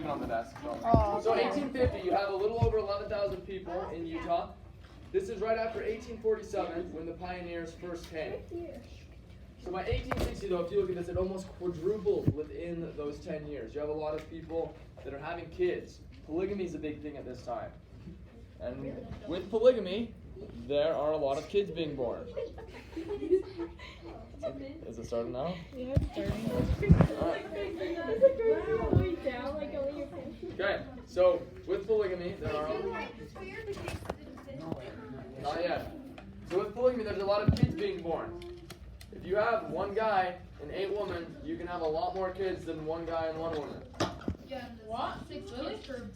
even on the desk. Oh, So 1850, you have a little over 11,000 people in Utah. This is right after 1847 when the pioneers first came. So by 1860, though, if you look at this, it almost quadrupled within those 10 years. You have a lot of people that are having kids. Polygamy is a big thing at this time. And with polygamy, there are a lot of kids being born. Is it starting now? Yeah, it's starting. Okay, so with polygamy, there are... Not yet. So with polygamy, there's a lot of kids being born. If you have one guy and 8 women, you can have a lot more kids than one guy and 1 woman. What? 6 really? Per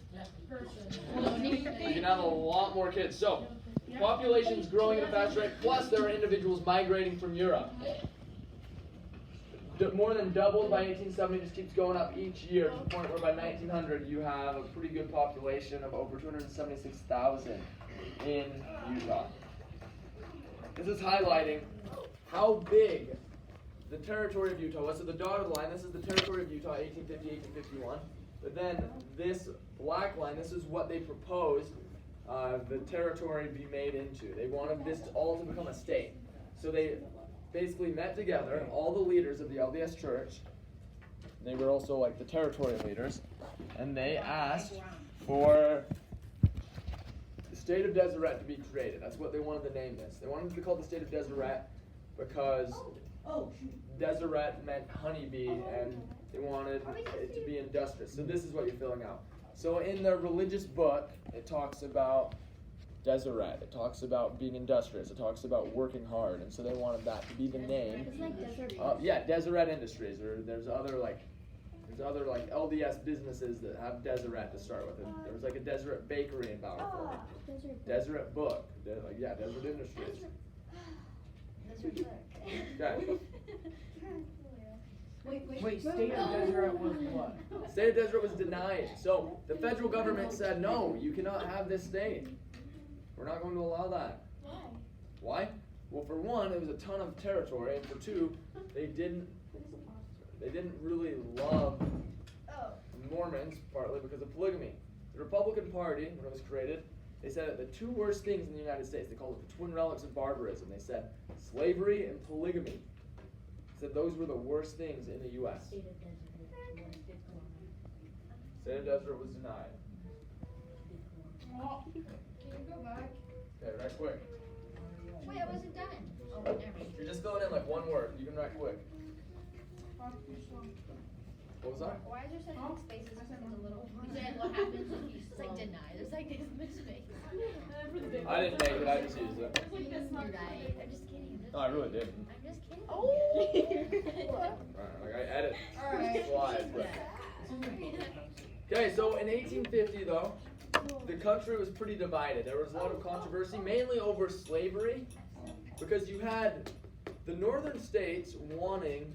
person. You can have a lot more kids. So, population's growing at a fast rate, plus there are individuals migrating from Europe. More than doubled by 1870, just keeps going up each year to the point where by 1900 you have a pretty good population of over 276,000 in Utah. This is highlighting how big the territory of Utah was. So the dotted line, this is the territory of Utah, 1850, 1851. But then this black line, this is what they proposed the territory be made into. They wanted this all to become a state. So they basically met together, all the leaders of the LDS Church. They were also like the territory leaders. And they asked for the state of Deseret to be created. That's what they wanted to name this. They wanted it to be called the state of Deseret because Deseret meant honeybee, and they wanted it to be industrious. So this is what you're filling out. So in their religious book, it talks about Deseret. It talks about being industrious. It talks about working hard. And so they wanted that to be the name. It's like Desert. Yeah, Deseret Industries. Or there's other LDS businesses that have Deseret to start with. And there was like a Deseret Bakery in Bowerford. Deseret Book. Deseret Industries. Okay. Wait, state of Deseret was what? State of Deseret was denied. So the federal government said, no, you cannot have this state. We're not going to allow that. Why? Well, for one, it was a ton of territory, and for two, they didn't really love Mormons, partly because of polygamy. The Republican Party, when it was created, they said that the 2 worst things in the United States, they called it the twin relics of barbarism. They said slavery and polygamy. They said those were the worst things in the U.S. State of Deseret was denied. Can you go back? Okay, write quick. Wait, I wasn't done. Oh, never. You're just filling in like 1 word. You can write quick. What was that? Why is there such big spaces in the little? You said what happens when you like deny. There's like this much space. I didn't make it. I just used it. You're right. I'm just kidding. No, I really didn't. I'm just kidding. Oh. Like I edit Alright. slides, but. Okay, so in 1850 though, the country was pretty divided. There was a lot of controversy, mainly over slavery, because you had the northern states wanting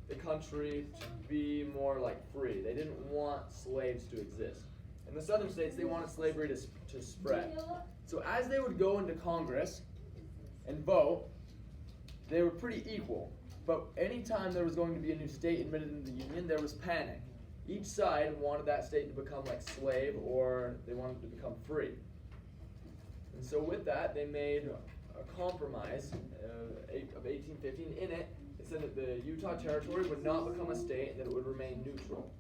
the country to be more like free. They didn't want slaves to exist. In the southern states, they wanted slavery to spread. So as they would go into Congress and vote, they were pretty equal. But anytime there was going to be a new state admitted into the Union, there was panic. Each side wanted that state to become like slave, or they wanted to become free. And so with that, they made a compromise of 1850. And in it, it said that the Utah Territory would not become a state, and that it would remain neutral.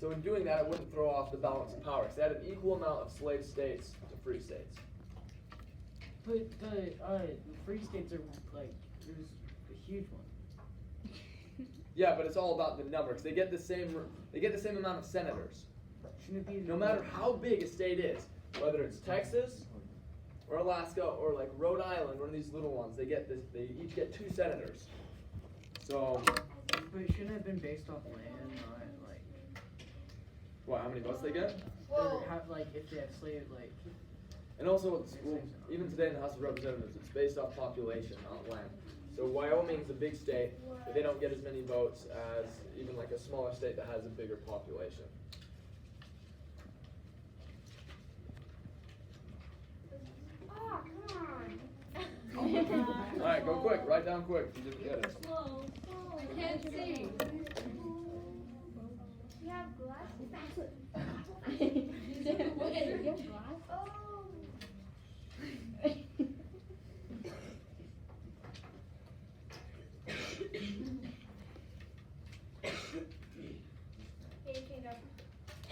So in doing that, it wouldn't throw off the balance of power. So they had an equal amount of slave states to free states. But the free states are like, there's a huge one. Yeah, but it's all about the number, because they get the same amount of senators. Shouldn't it be No matter how big a state is, whether it's Texas or Alaska or like Rhode Island, one of these little ones, they each get 2 senators. So, But shouldn't it have been based off land, not like? what? How many votes they get? Or have like if they have slave like? And also, even today in the House of Representatives, it's based off population, not land. So Wyoming's a big state, but they don't get as many votes as even like a smaller state that has a bigger population. Oh, come on. All right, go quick. Write down quick. You didn't get it. I can't see. You have glasses.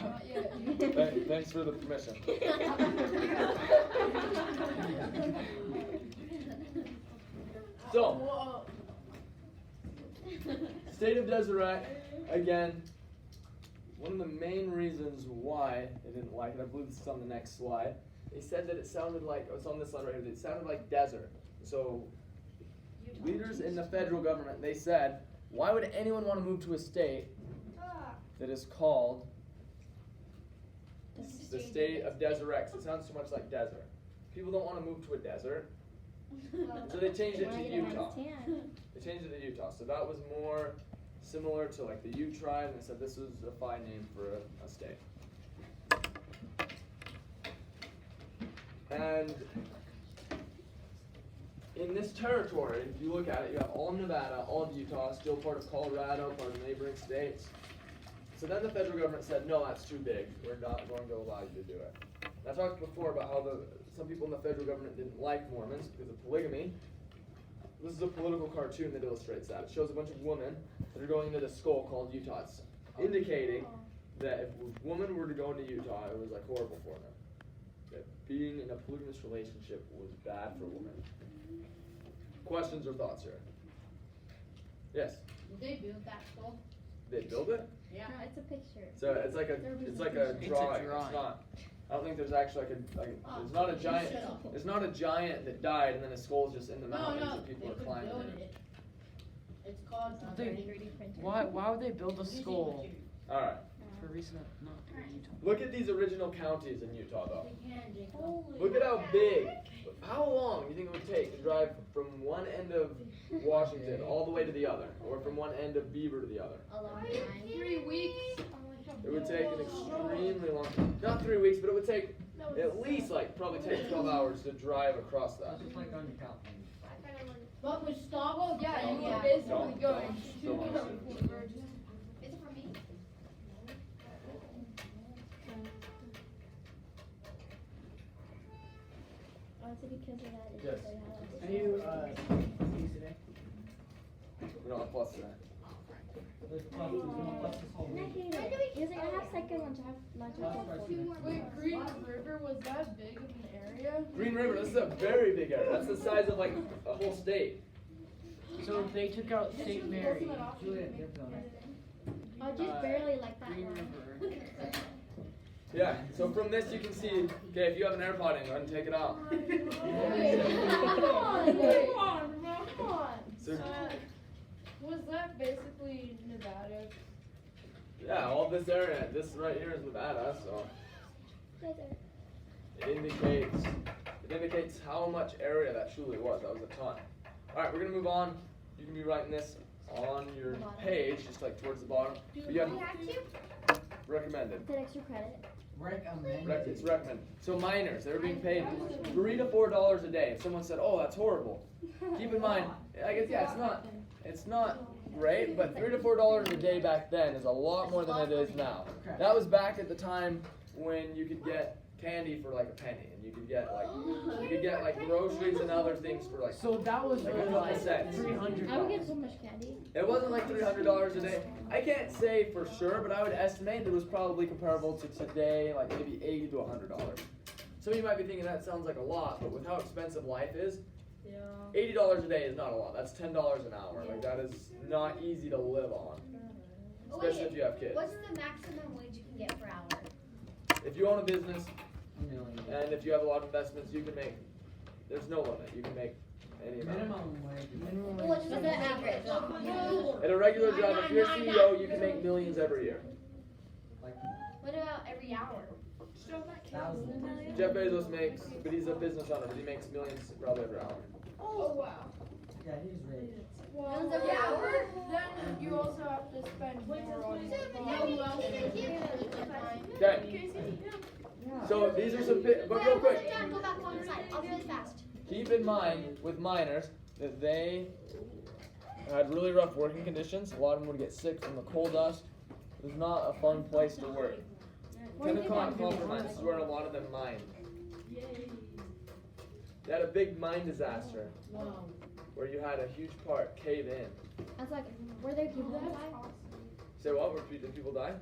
Not yet. Thanks for the permission. So, state of Deseret, again, one of the main reasons why they didn't like it, I believe this is on the next slide, they said that it sounded like, oh, it's on this slide right here, it sounded like desert. So, leaders in the federal government, they said, why would anyone want to move to a state that is called the state of Deseret? 'Cause it sounds so much like desert. People don't want to move to a desert. So they changed it to Utah. They changed it to Utah. So that was more similar to like the Ute tribe, and they said this was a fine name for a state. And in this territory, if you look at it, you have all of Nevada, all of Utah, still part of Colorado, part of the neighboring states. So then the federal government said, no, that's too big. We're not going to allow you to do it. And I talked before about how some people in the federal government didn't like Mormons because of polygamy. This is a political cartoon that illustrates that. It shows a bunch of women that are going into this skull called Utah. It's indicating that if a woman were to go into Utah, it was like horrible for them. That being in a polygamous relationship was bad for women. Questions or thoughts here? Yes? They built that skull. They build it? Yeah. It's a picture. So it's like a drawing. It's not. I don't think there's actually there's not a giant. There's not a giant that died and then his skull's just in the mountains and people are climbing it. It's called They- 3D printer. Why would they build a skull All right. for a reason not in Utah? Look at these original counties in Utah, though. They can, Jacob. Look at how big. How long do you think it would take to drive from one end of Washington all the way to the other, or from one end of Beaver to the other? A long time. 3 weeks. It would take an extremely long. Not 3 weeks, but it would take at least probably 10 to 12 hours to drive across that. Just like going to California. But with stop, Yeah, you Don't- would basically don't- go don't- in don't wanna two hours. Is it for me? Also because of that, it's Yes. just like how Are you, use today? We don't have plus today. There's plus, there's no plus this whole And I week. hate it. Because like, I have second lunch, I have lunch at 4:40. Wait, Green River, was that big of an area? Green River. This is a very big area. That's the size of like a whole state. So they took out St. Mary, Juliet, you're feeling it. Oh, just barely like that Green one. River. Yeah. So from this you can see. Okay, if you have an AirPod in, go ahead and take it out. Come on. So Was that basically Nevada? yeah, all this area. This right here is Nevada. So. Desert. It indicates how much area that truly was. That was a ton. All right, we're gonna move on. You can be writing this on your page, just like towards the bottom. But you have recommended. It's an extra credit. It's recommended. So minors, they're being paid $3 to $4 a day. If someone said, "Oh, that's horrible," keep in mind, I guess it's not great, but $3 to $4 a day back then is a lot more than it is now. That was back at the time when you could get candy for like a penny, and you could get like groceries and other things for like. So that was Like a for couple like cents. $300. I would get so much candy. It wasn't like $300 a day. I can't say for sure, but I would estimate that it was probably comparable to today, like maybe $80 to $100. Some of you might be thinking that sounds like a lot, but with how expensive life is, $80 a day is not a lot. That's $10 an hour. Like that is not easy to live on, especially if you have kids. What's the maximum wage you can get per hour? If you own a business Million. and if you have a lot of investments, you can make. There's no limit. You can make any amount. Minimum wage. What's the average? At a regular job, if you're CEO, you can make millions every year. Like What about every hour? thousands. Jeff Bezos makes, but he's a business owner, but he makes millions probably every hour. Oh wow. Yeah, he's rich. Well, Every hour? then you also have to spend more on your Okay. So these are some, but real quick, Dad, go back on the side. I'll do it fast. keep in mind with miners that they had really rough working conditions. A lot of them would get sick from the coal dust. It was not a fun place to work. Kennecott Copper Mines is where a lot of them mined. They had a big mine disaster Wow. where you had a huge part cave in. I was like, were there people that died? Say what? Did people die?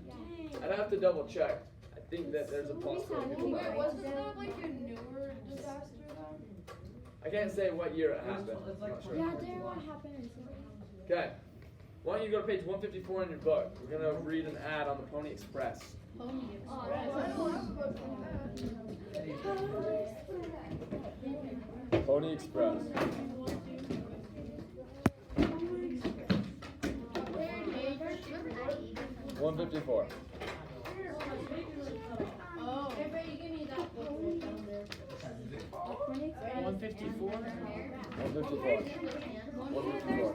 I'd have to double check. I think that there's a possibility people Wait, died. wasn't that like a newer disaster then? I can't say what year it happened. It's like I'm not sure. Yeah, there what happened recently. Okay. Why don't you go to page 154 in your book? We're gonna read an ad on the Pony Express. Pony I Express. don't have a book like Pony Express. Remember Eddie? 154. Oh. I bet you give me that book right down there. 154. 154.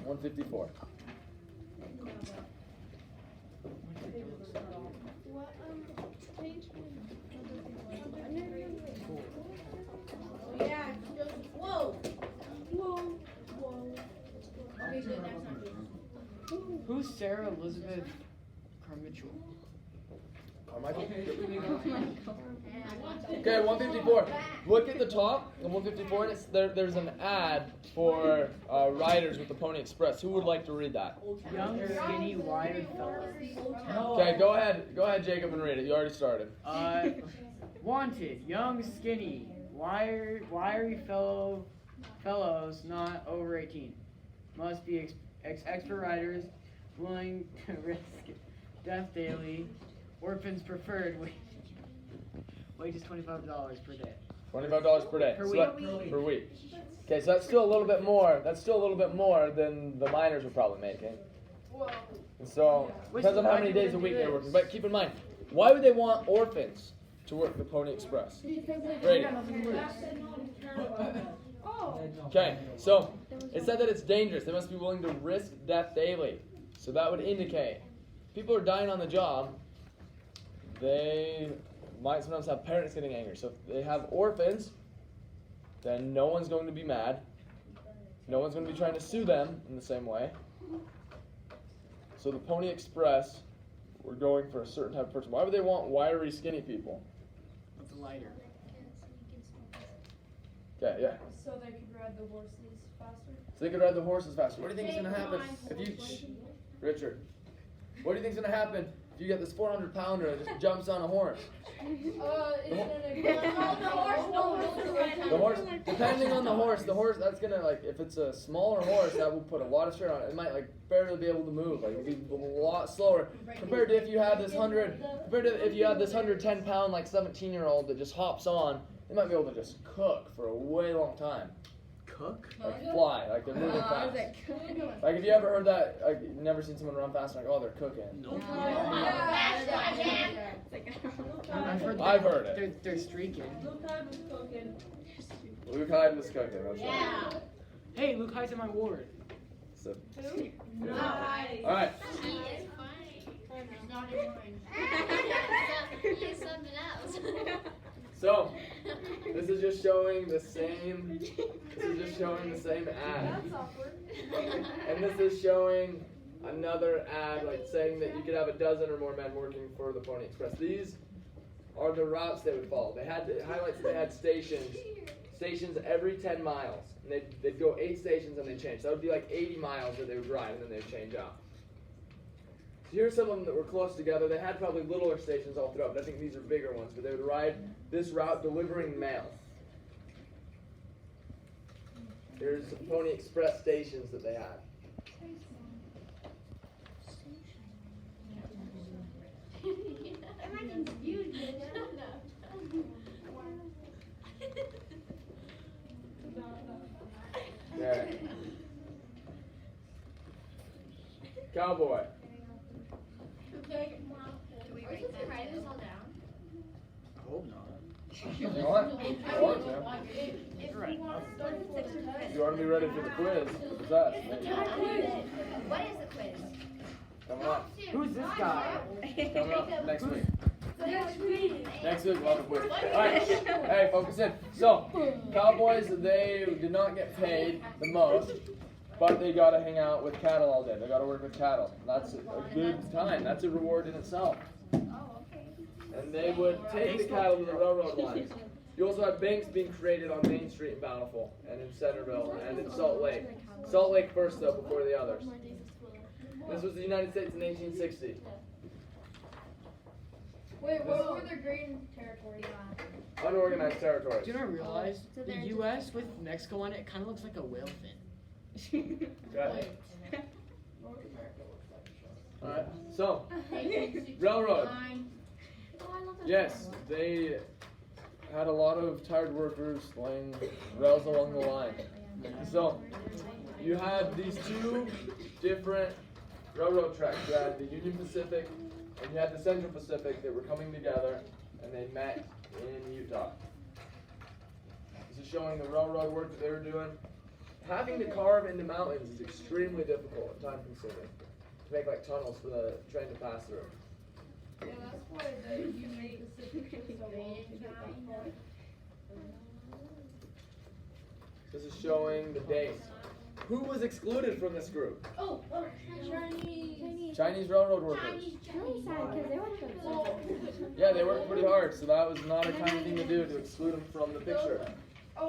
154. What page? Yeah. Whoa. Okay, good. That's not good. Who's Sarah Elizabeth Carmichael? Carmichael? Okay, 154. Look at the top of 154, and it's there's an ad for riders with the Pony Express. Who would like to read that? Young, skinny, wired fellow. Okay, go ahead, Jacob, and read it. You already started. Wanted, young, skinny, wiry fellows not over 18. Must be expert riders, willing to risk death daily. Orphans preferred. Wages $25 per day. $25 per day. Per So week. that- per week. Okay, so that's still a little bit more. That's still a little bit more than the miners are probably making. Well, And so Wait, depends so on how why many do days they a do week they're this? working. But keep in mind, why would they want orphans to work the Pony Express? Brady. Okay, so it said that it's dangerous. They must be willing to risk death daily. So that would indicate people are dying on the job. They might sometimes have parents getting angry. So if they have orphans, then no one's going to be mad. No one's going to be trying to sue them in the same way. So the Pony Express, we're going for a certain type of person. Why would they want wiry, skinny people? It's lighter. Okay, yeah. so they could ride the horses faster. So they could ride the horses faster. What do you think is going to happen if you... Richard, what do you think is going to happen if you get this 400-pounder that just jumps on a horse? It's gonna The horse, depending on the horse, that's going to, like, if it's a smaller horse, that will put a lot of strain on it. It might, like, barely be able to move. Like, it'll be a lot slower compared to if you had this 110-pound, like, 17-year-old that just hops on. They might be able to just cook for a way long time. Cook? Like fly, like they're moving fast. Like, have you ever heard that? Like, you've never seen someone run fast, like, oh, they're cooking. No. I've heard it. They're streaking. Luke Hyde was cooking. That's Yeah. right. Hey, Luke Hyde's in my ward. So, No. all right. He is fine. He's not in mine. He is something else. So, this is just showing the same. This is just showing the same ad, That's awkward. and this is showing another ad, like saying that you could have a dozen or more men working for the Pony Express. These are the routes they would follow. They had, it highlights that they had stations every 10 miles. And they'd go 8 stations and they'd change. So that would be like 80 miles that they would ride and then they'd change out. So here's some of them that were close together. They had probably littler stations all throughout, but I think these are bigger ones. But they would ride this route delivering mail. Here's some Pony Express stations that they had. Am I confused? Yeah. Cowboy. Do we write this all down? I hope not. You want? I want to. You're right. You want to be ready for the quiz? What's that? What is the quiz? Coming up. Who's this guy? Coming up next week. Next week. Next week we'll have a quiz. Alright. Hey, focus in. So, Cowboys, they did not get paid the most. but they gotta hang out with cattle all day. They gotta work with cattle. That's a good time. That's a reward in itself. And they would take the cattle to the railroad lines. You also had banks being created on Main Street in Bountiful, and in Centerville, and in Salt Lake. Salt Lake first, though, before the others. This was the United States in 1860. Wait, what were the green territories on? Unorganized territories. Do you not realize So the they're U.S. with Mexico on it kind of looks like a whale fin? Okay. North America looks like a Alright, so, railroad. Yes, they had a lot of tired workers laying rails along the line. So, you had these two different railroad tracks. You had the Union Pacific and you had the Central Pacific that were coming together, and they met in Utah. This is showing the railroad work that they were doing. Having to carve into mountains is extremely difficult and time consuming to make like tunnels for the train to pass through. Yeah, that's why the Union Pacific is so long to get that far. This is showing the dates. Who was excluded from this group? Oh, Chinese. Chinese railroad workers. Really sad because they went to the Yeah, they worked pretty hard, so that was not a kind thing to do to exclude them from the picture.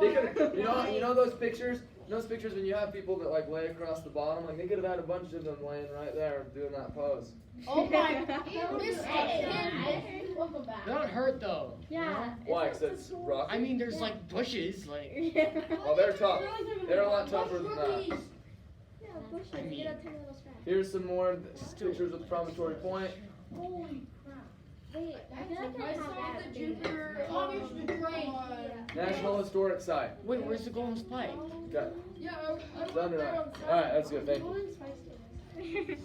They could, you know those pictures? Those pictures when you have people that like lay across the bottom, like they could have had a bunch of them laying right there doing that pose. Oh my god. Welcome back. They don't hurt though. Yeah. Why? 'Cause it's rocky. I mean, there's like bushes, like. Well, they're tough. They're a lot tougher than that. Yeah, bushes. I mean- You get a tiny little strap. Here's some more pictures of Promontory Point. Holy crap. Wait, I feel like I I saw have the that. Jupiter train. National Historic Site. Wait, where's the golden spike? Okay. Yeah, I It's went under there that. on Alright, that's good. Thank you. Golden spice.